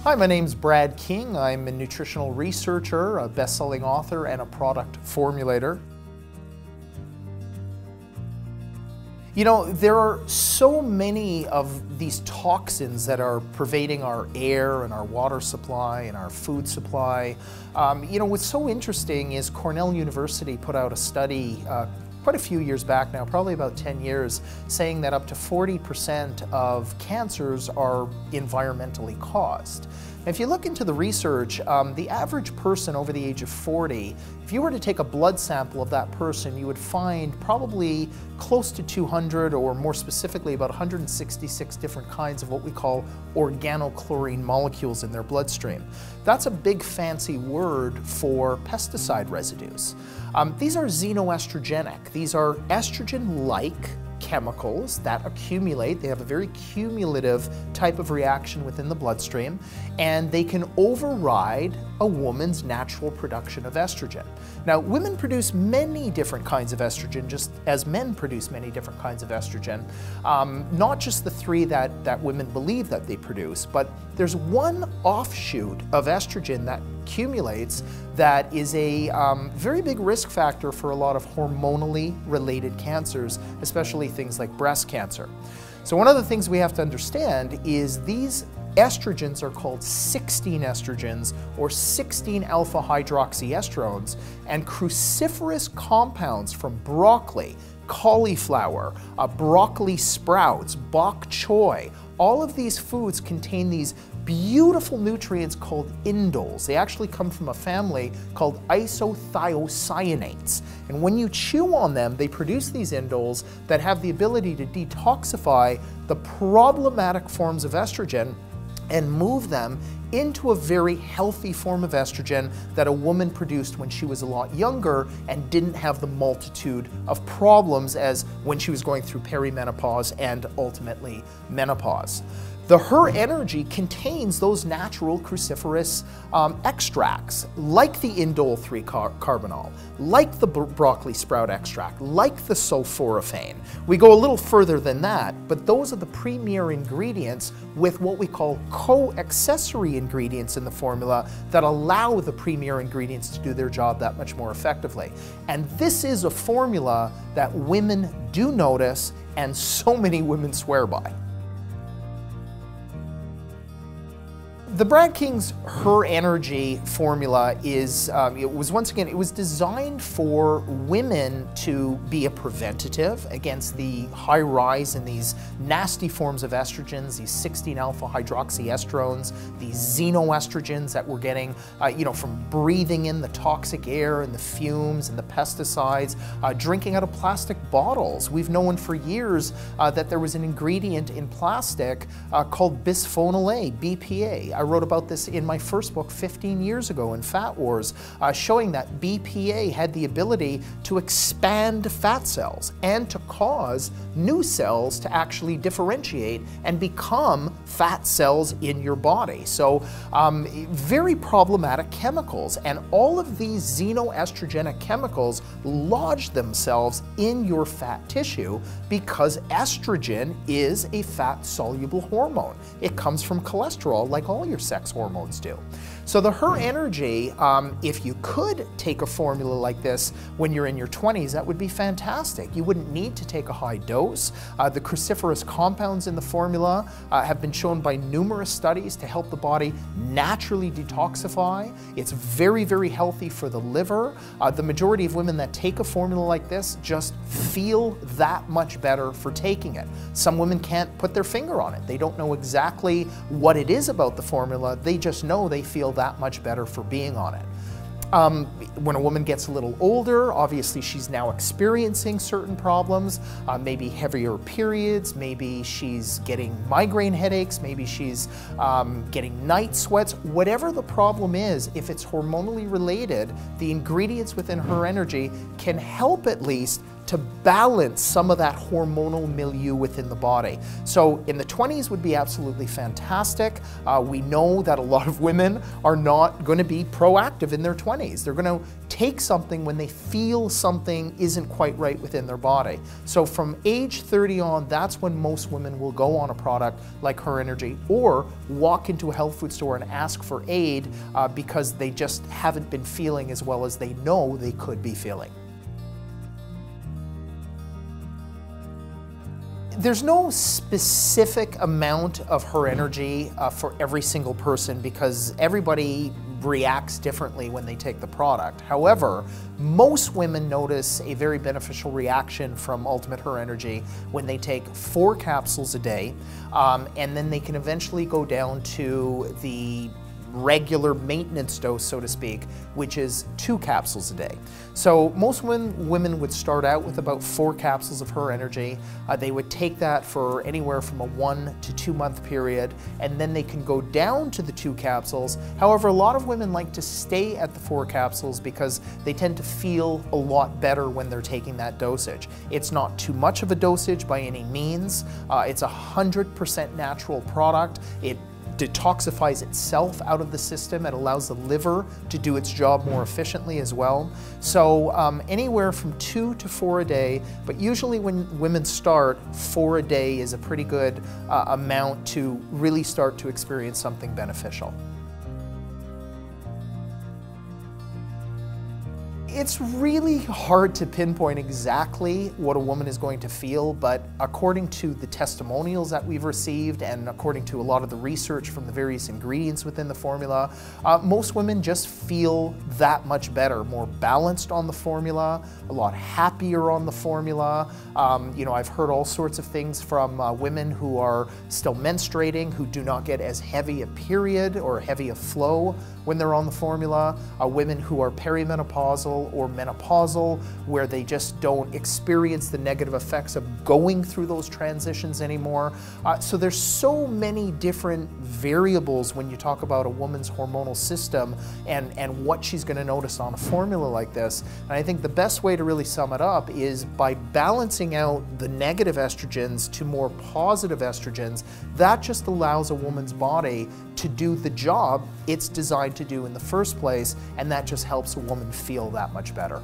Hi, my name's Brad King. I'm a nutritional researcher, a best-selling author, and a product formulator. You know, there are so many of these toxins that are pervading our air and our water supply and our food supply. You know, what's so interesting is Cornell University put out a study quite a few years back now, probably about 10 years, saying that up to 40% of cancers are environmentally caused. If you look into the research, the average person over the age of 40, if you were to take a blood sample of that person, you would find probably close to 200, or more specifically about 166 different kinds of what we call organochlorine molecules in their bloodstream. That's a big fancy word for pesticide residues. These are xenoestrogenic. These are estrogen-like chemicals that accumulate. They have a very cumulative type of reaction within the bloodstream, and they can override a woman's natural production of estrogen. Now, women produce many different kinds of estrogen, just as men produce many different kinds of estrogen. Not just the three that women believe that they produce, but there's one offshoot of estrogen that accumulates that is a very big risk factor for a lot of hormonally related cancers, especially things like breast cancer. So one of the things we have to understand is these estrogens are called 16 estrogens or 16 alpha hydroxyestrones, and cruciferous compounds from broccoli, cauliflower, broccoli sprouts, bok choy, all of these foods contain these beautiful nutrients called indoles. They actually come from a family called isothiocyanates. And when you chew on them, they produce these indoles that have the ability to detoxify the problematic forms of estrogen and move them into a very healthy form of estrogen that a woman produced when she was a lot younger and didn't have the multitude of problems as when she was going through perimenopause and ultimately menopause. The Her Energy contains those natural cruciferous extracts, like the indole 3-carbinol, like the broccoli sprout extract, like the sulforaphane. We go a little further than that, but those are the premier ingredients with what we call co-accessory ingredients in the formula that allow the premier ingredients to do their job that much more effectively. And this is a formula that women do notice, and so many women swear by. The Brad King's Her Energy formula is, it was designed for women to be a preventative against the high rise in these nasty forms of estrogens, these 16 alpha hydroxyestrones, these xenoestrogens that we're getting, you know, from breathing in the toxic air and the fumes and the pesticides, drinking out of plastic bottles. We've known for years that there was an ingredient in plastic called bisphenol A, BPA. I wrote about this in my first book 15 years ago in Fat Wars, showing that BPA had the ability to expand fat cells and to cause new cells to actually differentiate and become fat cells in your body. So very problematic chemicals, and all of these xenoestrogenic chemicals lodge themselves in your fat tissue because estrogen is a fat-soluble hormone. It comes from cholesterol like all your sex hormones do. So the Her Energy, if you could take a formula like this when you're in your 20s, that would be fantastic. You wouldn't need to take a high dose. The cruciferous compounds in the formula have been shown by numerous studies to help the body naturally detoxify. It's very, very healthy for the liver. The majority of women that take a formula like this just feel that much better for taking it. Some women can't put their finger on it. They don't know exactly what it is about the formula. They just know they feel that much better for being on it. When a woman gets a little older, obviously she's now experiencing certain problems, maybe heavier periods, maybe she's getting migraine headaches, maybe she's getting night sweats. Whatever the problem is, if it's hormonally related, the ingredients within Her Energy can help at least to balance some of that hormonal milieu within the body. So in the 20s would be absolutely fantastic. We know that a lot of women are not going to be proactive in their 20s. They're going to take something when they feel something isn't quite right within their body. So from age 30 on, that's when most women will go on a product like Her Energy, or walk into a health food store and ask for aid because they just haven't been feeling as well as they know they could be feeling. There's no specific amount of Her Energy for every single person because everybody reacts differently when they take the product. However, most women notice a very beneficial reaction from Ultimate Her Energy when they take 4 capsules a day, and then they can eventually go down to the regular maintenance dose, so to speak, which is 2 capsules a day. So most women would start out with about 4 capsules of Her Energy. They would take that for anywhere from a 1 to 2 month period, and then they can go down to the 2 capsules. However, a lot of women like to stay at the 4 capsules because they tend to feel a lot better when they're taking that dosage. It's not too much of a dosage by any means. It's 100% natural product. It detoxifies itself out of the system. It allows the liver to do its job more efficiently as well. So anywhere from 2 to 4 a day, but usually when women start, 4 a day is a pretty good amount to really start to experience something beneficial. It's really hard to pinpoint exactly what a woman is going to feel, but according to the testimonials that we've received and according to a lot of the research from the various ingredients within the formula, most women just feel that much better, more balanced on the formula, a lot happier on the formula. You know, I've heard all sorts of things from women who are still menstruating, who do not get as heavy a period or heavy a flow when they're on the formula, women who are perimenopausal or menopausal, where they just don't experience the negative effects of going through those transitions anymore. So there's so many different variables when you talk about a woman's hormonal system and what she's going to notice on a formula like this. And I think the best way to really sum it up is by balancing out the negative estrogens to more positive estrogens. That just allows a woman's body to do the job it's designed to do in the first place, and that just helps a woman feel that much better.